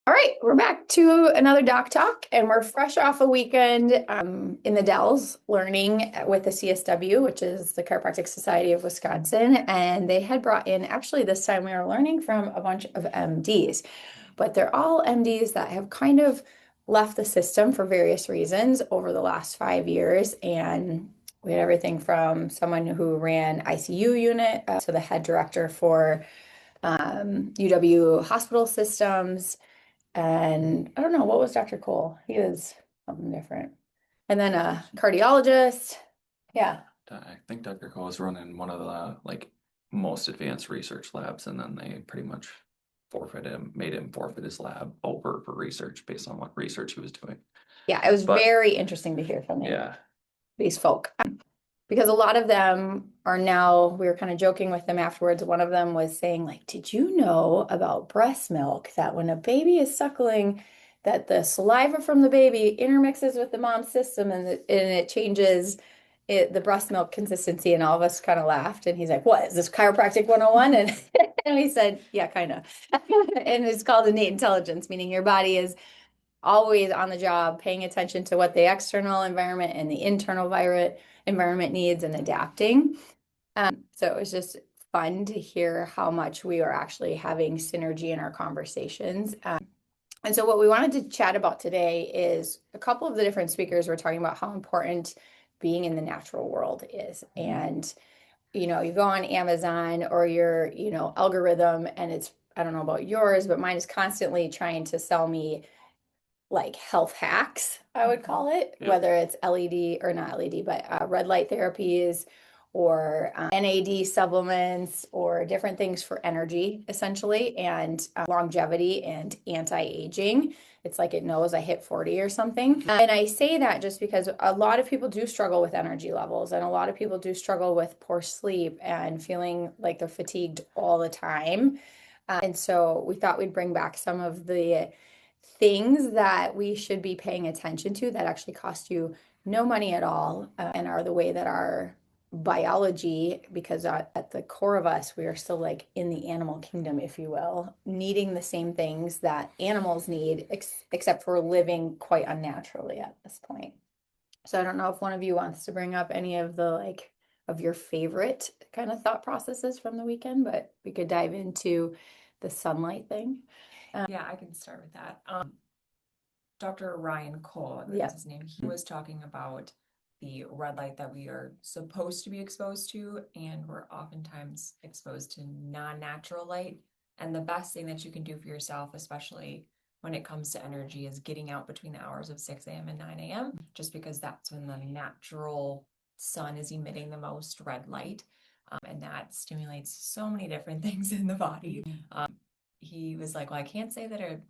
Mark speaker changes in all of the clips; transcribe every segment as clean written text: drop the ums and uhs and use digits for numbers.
Speaker 1: All right, we're back to another doc talk, and we're fresh off a weekend in the Dells learning with the CSW, which is the Chiropractic Society of Wisconsin. And they had brought in, actually, this time we were learning from a bunch of MDs, but they're all MDs that have kind of left the system for various reasons over the last 5 years. And we had everything from someone who ran ICU unit to the head director for UW hospital systems. And I don't know, what was Dr. Cole? He was something different. And then a cardiologist. Yeah.
Speaker 2: I think Dr. Cole was running one of the most advanced research labs, and then they pretty much made him forfeit his lab over for research based on what research he was doing.
Speaker 1: Yeah, it was
Speaker 2: But
Speaker 1: very interesting to hear from these folk. Because a lot of them are now, we were kind of joking with them afterwards. One of them was saying, like, did you know about breast milk, that when a baby is suckling, that the saliva from the baby intermixes with the mom's system and it changes the breast milk consistency? And all of us kind of laughed. And he's like, what is this, chiropractic 101? And we said, yeah, kind of. And it's called innate intelligence, meaning your body is always on the job, paying attention to what the external environment and the internal environment needs and adapting. So it was just fun to hear how much we are actually having synergy in our conversations. And so what we wanted to chat about today is a couple of the different speakers were talking about how important being in the natural world is. And, you go on Amazon or your, algorithm, and it's, I don't know about yours, but mine is constantly trying to sell me like health hacks, I would call it,
Speaker 2: Yep.
Speaker 1: whether it's LED or not LED, but red light therapies or NAD supplements or different things for energy, essentially, and longevity and anti-aging. It's like it knows I hit 40 or something. And I say that just because a lot of people do struggle with energy levels, and a lot of people do struggle with poor sleep and feeling like they're fatigued all the time. And so we thought we'd bring back some of the things that we should be paying attention to that actually cost you no money at all, and are the way that our biology, because at the core of us, we are still like in the animal kingdom, if you will, needing the same things that animals need, except for living quite unnaturally at this point. So I don't know if one of you wants to bring up any of the of your favorite kind of thought processes from the weekend, but we could dive into the sunlight thing.
Speaker 3: Yeah, I can start with that. Dr. Ryan Cole,
Speaker 1: Yeah.
Speaker 3: that's his name. He was talking about the red light that we are supposed to be exposed to, and we're oftentimes exposed to non-natural light. And the best thing that you can do for yourself, especially when it comes to energy, is getting out between the hours of 6 a.m. and 9 a.m., just because that's when the natural sun is emitting the most red light. And that stimulates so many different things in the body. He was like, well, I can't say that it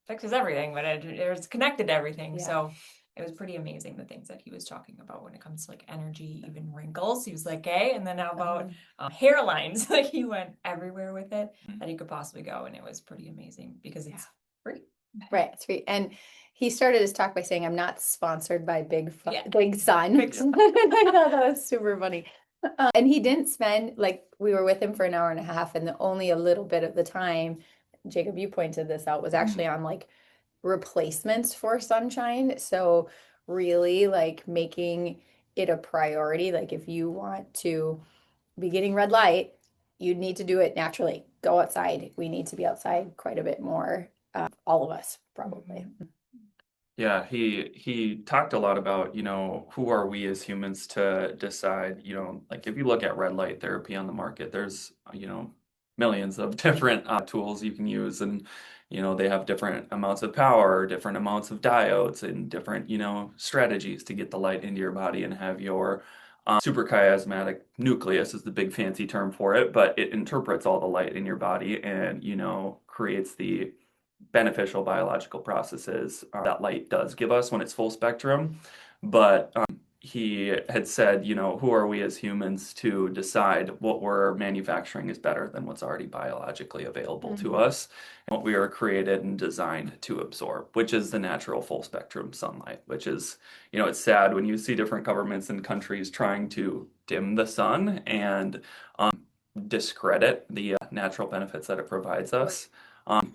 Speaker 3: fixes everything, but it's connected to everything.
Speaker 1: Yeah.
Speaker 3: So it was pretty amazing the things that he was talking about when it comes to like energy, even wrinkles. He was like, okay, and then how about hairlines? Like he went everywhere with it that he could possibly go. And it was pretty amazing because it's free.
Speaker 1: Right, it's free. And he started his talk by saying, I'm not sponsored by Big Sun.
Speaker 3: Yeah.
Speaker 1: Big Sun.
Speaker 3: Big Sun.
Speaker 1: I thought that was super funny. And he didn't spend, we were with him for an hour and a half, and only a little bit of the time, Jacob, you pointed this out, was actually on replacements for sunshine. So really making it a priority. Like if you want to be getting red light, you need to do it naturally. Go outside. We need to be outside quite a bit more. All of us, probably.
Speaker 2: Yeah, he talked a lot about, who are we as humans to decide, like if you look at red light therapy on the market, there's, millions of different tools you can use, and, they have different amounts of power, different amounts of diodes, and different, strategies to get the light into your body and have your suprachiasmatic nucleus is the big fancy term for it, but it interprets all the light in your body and, creates the beneficial biological processes that light does give us when it's full spectrum. But he had said, who are we as humans to decide what we're manufacturing is better than what's already biologically available to us, and what we are created and designed to absorb, which is the natural full spectrum sunlight, which is, it's sad when you see different governments and countries trying to dim the sun and discredit the natural benefits that it provides us.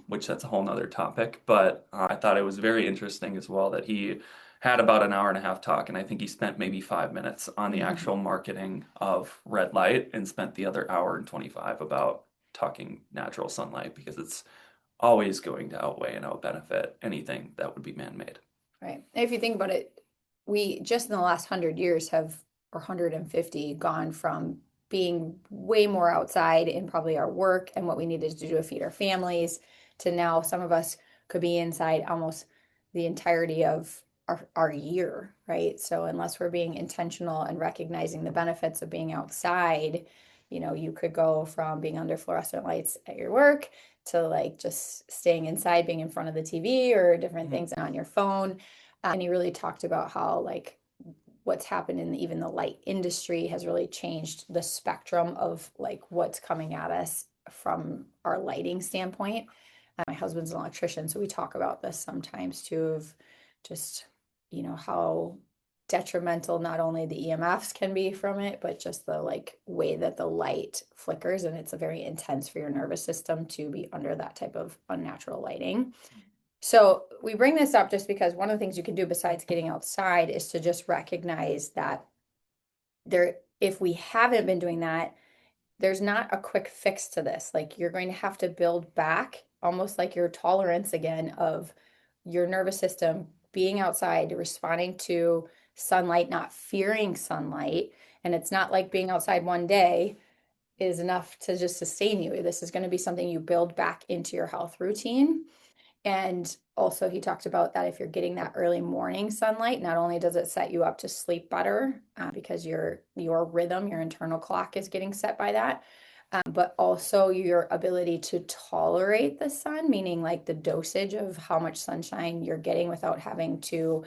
Speaker 2: which that's a whole nother topic. But I thought it was very interesting as well that he had about an hour and a half talk, and I think he spent maybe 5 minutes on the actual marketing of red light and spent the other hour and 25 about talking natural sunlight, because it's always going to outweigh and outbenefit anything that would be man-made.
Speaker 1: Right. And if you think about it, we just in the last 100 years have, or 150, gone from being way more outside in probably our work and what we needed to do to feed our families to now some of us could be inside almost the entirety of our year, right? So unless we're being intentional and recognizing the benefits of being outside, you could go from being under fluorescent lights at your work to like just staying inside, being in front of the TV or different things on your phone. And he really talked about how like what's happened in even the light industry has really changed the spectrum of like what's coming at us from our lighting standpoint. My husband's an electrician, so we talk about this sometimes too, of just, how detrimental not only the EMFs can be from it, but just the like way that the light flickers, and it's a very intense for your nervous system to be under that type of unnatural lighting. So we bring this up just because one of the things you can do besides getting outside is to just recognize that if we haven't been doing that, there's not a quick fix to this. Like you're going to have to build back almost like your tolerance again of your nervous system being outside, responding to sunlight, not fearing sunlight. And it's not like being outside one day is enough to just sustain you. This is going to be something you build back into your health routine. And also he talked about that if you're getting that early morning sunlight, not only does it set you up to sleep better because your rhythm, your internal clock is getting set by that, but also your ability to tolerate the sun, meaning like the dosage of how much sunshine you're getting without having to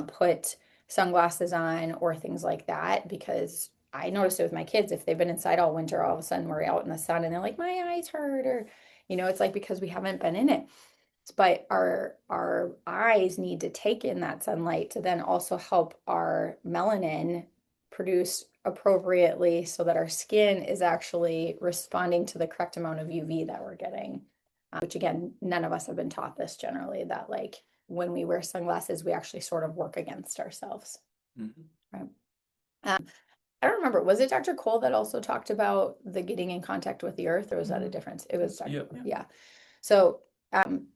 Speaker 1: put sunglasses on or things like that. Because I noticed it with my kids, if they've been inside all winter, all of a sudden we're out in the sun and they're like, my eyes hurt, or, it's like because we haven't been in it. But our eyes need to take in that sunlight to then also help our melanin produce appropriately so that our skin is actually responding to the correct amount of UV that we're getting. Which again, none of us have been taught this generally, that like when we wear sunglasses, we actually sort of work against ourselves. Right. I don't remember. Was it Dr. Cole that also talked about the getting in contact with the earth, or was that a difference? It was Dr. Yeah. So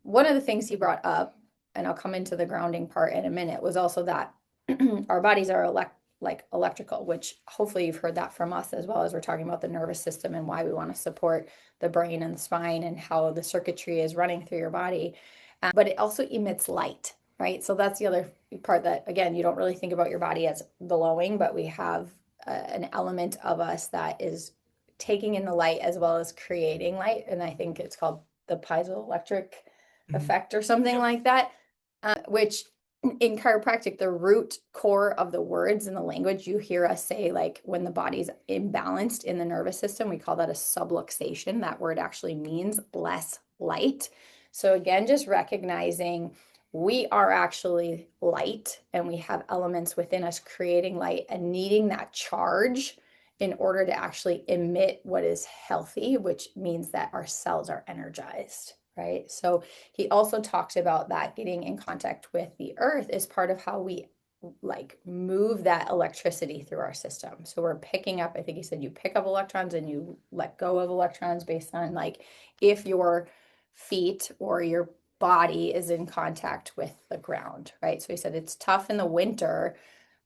Speaker 1: one of the things he brought up, and I'll come into the grounding part in a minute, was also that our bodies are electrical, which hopefully you've heard that from us as well, as we're talking about the nervous system and why we want to support the brain and the spine and how the circuitry is running through your body. But it also emits light, right? So that's the other part that, again, you don't really think about your body as glowing, but we have an element of us that is taking in the light as well as creating light. And I think it's called the piezoelectric effect or something like that, which in chiropractic, the root core of the words in the language, you hear us say, like when the body's imbalanced in the nervous system, we call that a subluxation. That word actually means less light. So again, just recognizing we are actually light and we have elements within us creating light and needing that charge in order to actually emit what is healthy, which means that our cells are energized, right? So he also talked about that getting in contact with the earth is part of how we like move that electricity through our system. So we're picking up, I think he said you pick up electrons and you let go of electrons based on like if your feet or your body is in contact with the ground, right? So he said it's tough in the winter,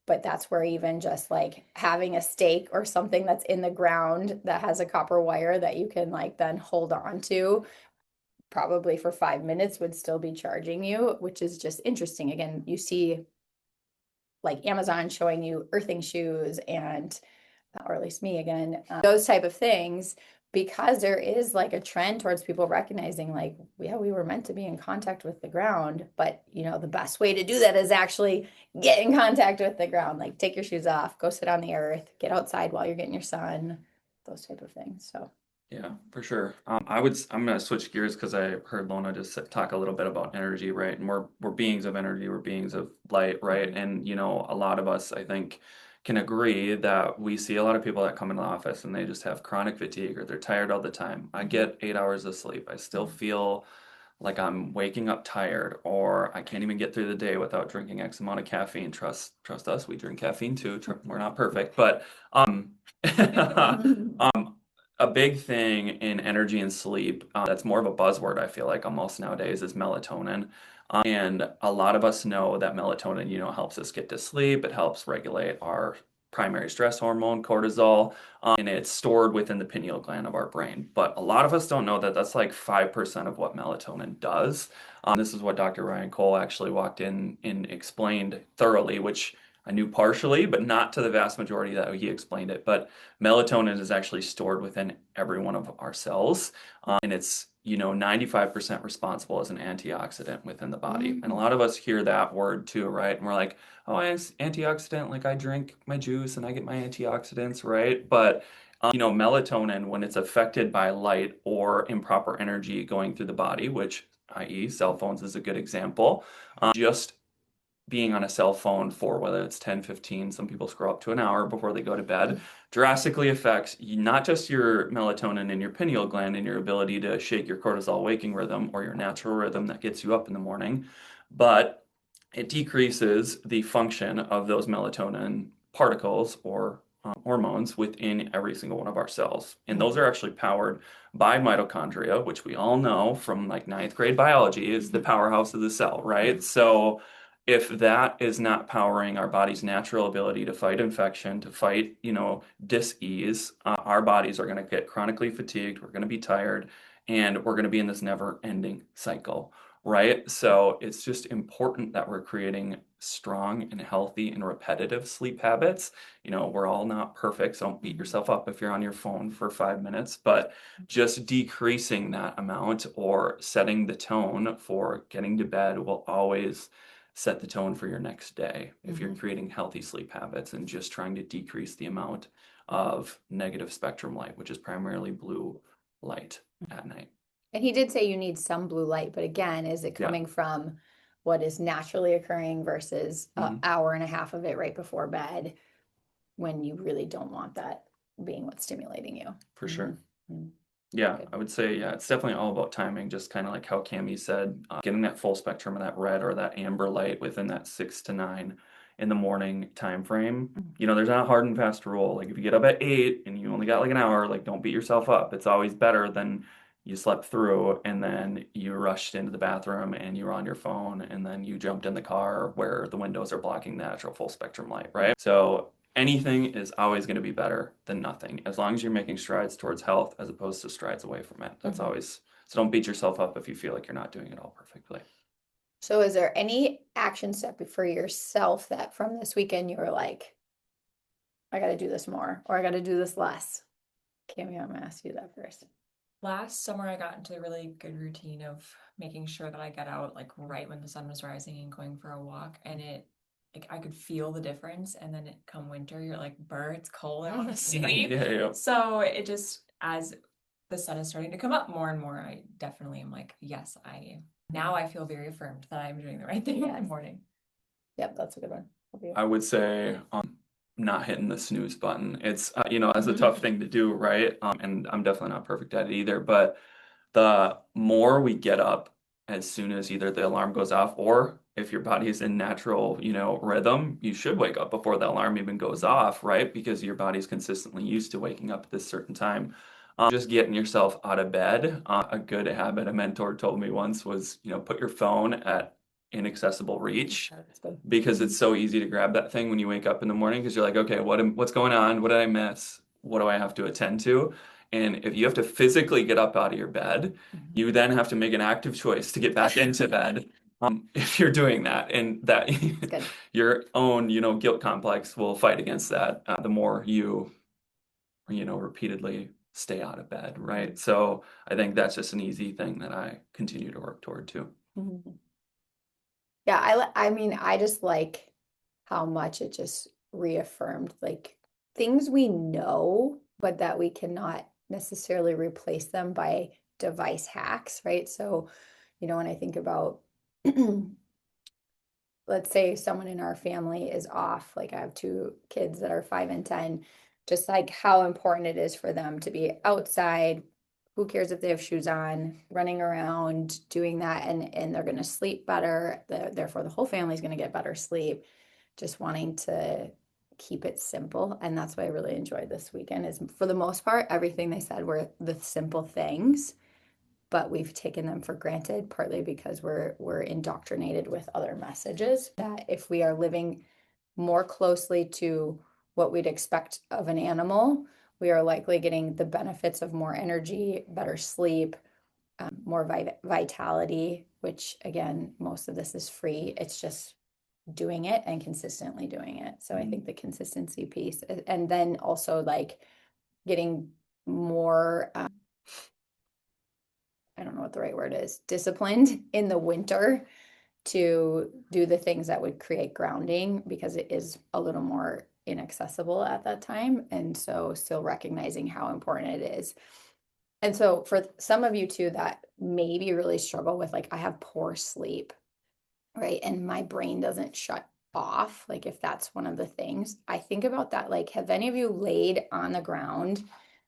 Speaker 1: but that's where even just like having a stake or something that's in the ground that has a copper wire that you can like then hold on to probably for 5 minutes would still be charging you, which is just interesting. Again, you see like Amazon showing you earthing shoes and, or at least me again, those type of things, because there is like a trend towards people recognizing like, yeah, we were meant to be in contact with the ground, but the best way to do that is actually get in contact with the ground. Like take your shoes off, go sit on the earth, get outside while you're getting your sun, those type of things. So
Speaker 2: yeah, for sure. I'm gonna switch gears because I heard Lona just talk a little bit about energy, right? And we're beings of energy, we're beings of light, right? And a lot of us, I think, can agree that we see a lot of people that come in the office and they just have chronic fatigue or they're tired all the time. I get 8 hours of sleep. I still feel like I'm waking up tired, or I can't even get through the day without drinking X amount of caffeine. Trust us, we drink caffeine too. We're not perfect, but a big thing in energy and sleep, that's more of a buzzword, I feel like almost nowadays, is melatonin. And a lot of us know that melatonin, helps us get to sleep. It helps regulate our primary stress hormone, cortisol, and it's stored within the pineal gland of our brain. But a lot of us don't know that that's like 5% of what melatonin does. This is what Dr. Ryan Cole actually walked in and explained thoroughly, which I knew partially, but not to the vast majority that he explained it. But melatonin is actually stored within every one of our cells, and it's 95% responsible as an antioxidant within the body. And a lot of us hear that word too, right? And we're like, oh, it's antioxidant, like I drink my juice and I get my antioxidants, right? But melatonin, when it's affected by light or improper energy going through the body, which i.e. cell phones is a good example, just being on a cell phone for whether it's 10, 15, some people scroll up to an hour before they go to bed, drastically affects not just your melatonin in your pineal gland and your ability to shake your cortisol waking rhythm or your natural rhythm that gets you up in the morning, but it decreases the function of those melatonin particles or hormones within every single one of our cells. And those are actually powered by mitochondria, which we all know from like ninth grade biology is the powerhouse of the cell, right? So if that is not powering our body's natural ability to fight infection, to fight, dis-ease, our bodies are going to get chronically fatigued, we're going to be tired, and we're going to be in this never-ending cycle, right? So it's just important that we're creating strong and healthy and repetitive sleep habits. We're all not perfect, so don't beat yourself up if you're on your phone for 5 minutes, but just decreasing that amount or setting the tone for getting to bed will always set the tone for your next day if you're creating healthy sleep habits and just trying to decrease the amount of negative spectrum light, which is primarily blue light at night.
Speaker 1: And he did say you need some blue light, but again, is it coming from what is naturally occurring versus an hour and a half of it right before bed when you really don't want that being what's stimulating you?
Speaker 2: For sure. Yeah, I would say, it's definitely all about timing, just kind of like how Cami said, getting that full spectrum of that red or that amber light within that 6 to 9 in the morning time frame. There's not a hard and fast rule. Like if you get up at 8 and you only got like an hour, like don't beat yourself up. It's always better than you slept through and then you rushed into the bathroom and you were on your phone and then you jumped in the car where the windows are blocking the natural full spectrum light, right? So anything is always going to be better than nothing as long as you're making strides towards health as opposed to strides away from it. That's always, so don't beat yourself up if you feel like you're not doing it all perfectly.
Speaker 1: So is there any action step for yourself that from this weekend you were like, I got to do this more or I got to do this less? Cami, I'm going to ask you that first.
Speaker 3: Last summer, I got into a really good routine of making sure that I get out like right when the sun was rising and going for a walk. And I could feel the difference. And then come winter, you're like, "Burr, it's cold. I want to sleep."
Speaker 2: Yeah.
Speaker 3: So it just, as the sun is starting to come up more and more, I definitely am like, yes, now I feel very affirmed that I'm doing the right thing in the morning.
Speaker 1: Yep, that's a good one.
Speaker 2: I would say not hitting the snooze button. It's, that's a tough thing to do, right? And I'm definitely not perfect at it either. But the more we get up as soon as either the alarm goes off or if your body is in natural, rhythm, you should wake up before the alarm even goes off, right? Because your body's consistently used to waking up at this certain time. Just getting yourself out of bed. A good habit a mentor told me once was, put your phone at inaccessible reach because it's so easy to grab that thing when you wake up in the morning because you're like, okay, what's going on? What did I miss? What do I have to attend to? And if you have to physically get up out of your bed, you then have to make an active choice to get back into bed. If you're doing that, and that your own, guilt complex will fight against that. The more you, repeatedly stay out of bed, right? So I think that's just an easy thing that I continue to work toward too.
Speaker 1: Yeah, I mean, I just like how much it just reaffirmed like things we know, but that we cannot necessarily replace them by device hacks, right? So, when I think about let's say someone in our family is off, like I have two kids that are 5 and 10, just like how important it is for them to be outside. Who cares if they have shoes on, running around, doing that, and they're going to sleep better. Therefore, the whole family is going to get better sleep. Just wanting to keep it simple. And that's what I really enjoyed this weekend is, for the most part, everything they said were the simple things, but we've taken them for granted, partly because we're indoctrinated with other messages that if we are living more closely to what we'd expect of an animal, we are likely getting the benefits of more energy, better sleep, more vitality, which again, most of this is free. It's just doing it and consistently doing it. So I think the consistency piece, and then also like getting more, I don't know what the right word is, disciplined in the winter to do the things that would create grounding, because it is a little more inaccessible at that time. And so still recognizing how important it is. And so for some of you too, that maybe really struggle with, like, I have poor sleep, right? And my brain doesn't shut off. Like, if that's one of the things, I think about that. Like, have any of you laid on the ground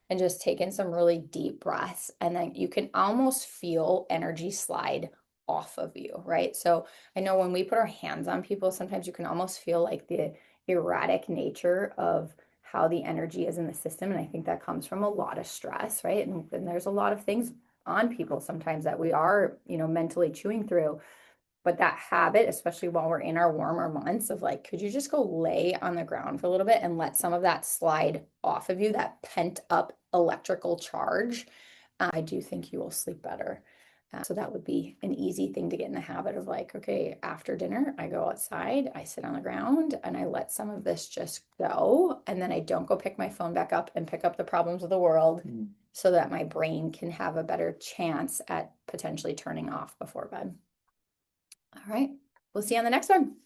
Speaker 1: and just taken some really deep breaths, and then you can almost feel energy slide off of you, right? So I know when we put our hands on people, sometimes you can almost feel like the erratic nature of how the energy is in the system. And I think that comes from a lot of stress, right? And there's a lot of things on people sometimes that we are, mentally chewing through. But that habit, especially while we're in our warmer months, of like, could you just go lay on the ground for a little bit and let some of that slide off of you, that pent up electrical charge? I do think you will sleep better. So that would be an easy thing to get in the habit of, like, okay, after dinner, I go outside, I sit on the ground, and I let some of this just go. And then I don't go pick my phone back up and pick up the problems of the world, so that my brain can have a better chance at potentially turning off before bed. All right. We'll see you on the next one.